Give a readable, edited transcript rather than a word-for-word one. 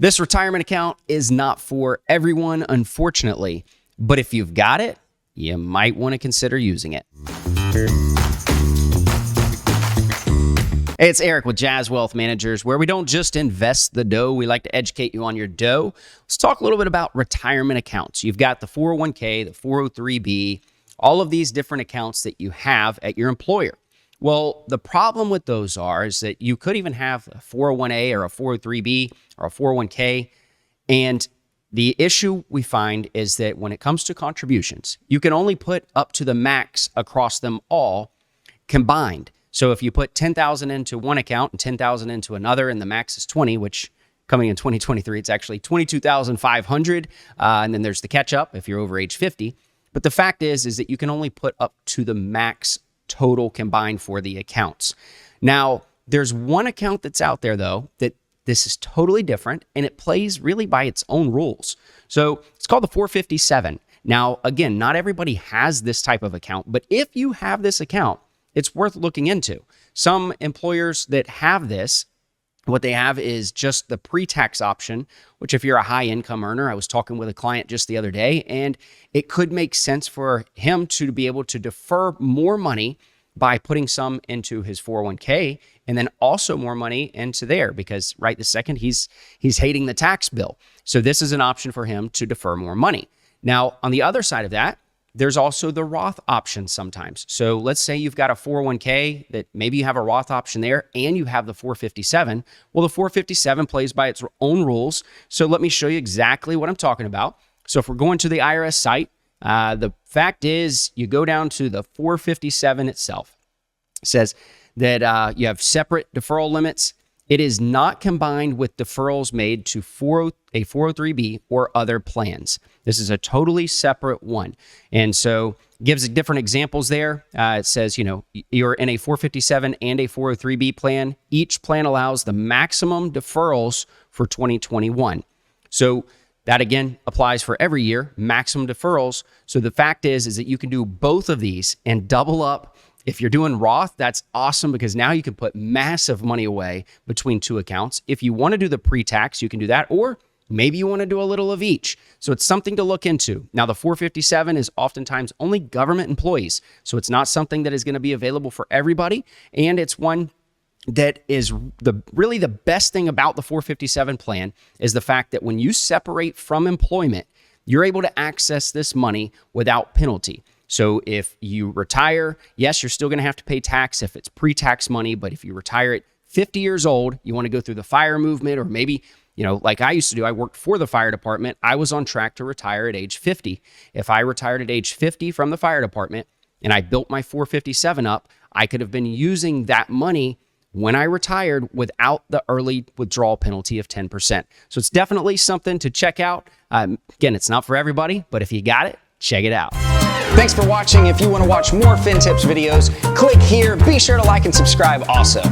This retirement account is not for everyone, unfortunately, but if you've got it, you might want to consider using it. Hey, it's Eric with Jazz Wealth Managers, where we don't just invest the dough, we like to educate you on your dough. Let's talk a little bit about retirement accounts. You've got the 401k, the 403b, all of these different accounts that you have at your employer. Well, the problem with those is that you could even have a 401a or a 403b or a 401k. And the issue we find is that when it comes to contributions, you can only put up to the max across them all combined. So if you put $10,000 into one account and $10,000 into another, and the max is 20, which coming in 2023, it's actually $22,500. And then there's the catch up if you're over age 50. But the fact is that you can only put up to the max total combined for the accounts. Now, there's one account that's out there, though, that this is totally different, and it plays really by its own rules. So it's called the 457. Now, again, not everybody has this type of account, but if you have this account, it's worth looking into. Some employers that have this, what they have is just the pre-tax option, which if you're a high income earner, I was talking with a client just the other day, and it could make sense for him to be able to defer more money by putting some into his 401k and then also more money into there, because right this second he's hating the tax bill. So this is an option for him to defer more money. Now, on the other side of that, there's also the Roth option sometimes. So let's say you've got a 401k that maybe you have a Roth option there and you have the 457. Well, the 457 plays by its own rules. So let me show you exactly what I'm talking about. So if we're going to the IRS site, the fact is you go down to the 457 itself. It says that you have separate deferral limits. It is not combined with deferrals made to a 403b or other plans. This is a totally separate one. And so gives different examples there. It says, you're in a 457 and a 403b plan. Each plan allows the maximum deferrals for 2021. So that again applies for every year, maximum deferrals. So the fact is that you can do both of these and double up. If you're doing Roth, that's awesome because now you can put massive money away between two accounts. If you want to do the pre-tax, you can do that, or maybe you want to do a little of each. So it's something to look into. Now, the 457 is oftentimes only government employees, so it's not something that is going to be available for everybody, and it's one that is really the best thing about the 457 plan is the fact that when you separate from employment, you're able to access this money without penalty. So if you retire, yes, you're still going to have to pay tax if it's pre-tax money, but if you retire at 50 years old, you want to go through the fire movement, or maybe, like I used to do, I worked for the fire department. I was on track to retire at age 50. If I retired at age 50 from the fire department and I built my 457 up, I could have been using that money when I retired without the early withdrawal penalty of 10%. So it's definitely something to check out. Again, it's not for everybody, but if you got it, check it out. Thanks for watching. If you want to watch more FinTips videos, click here. Be sure to like and subscribe also.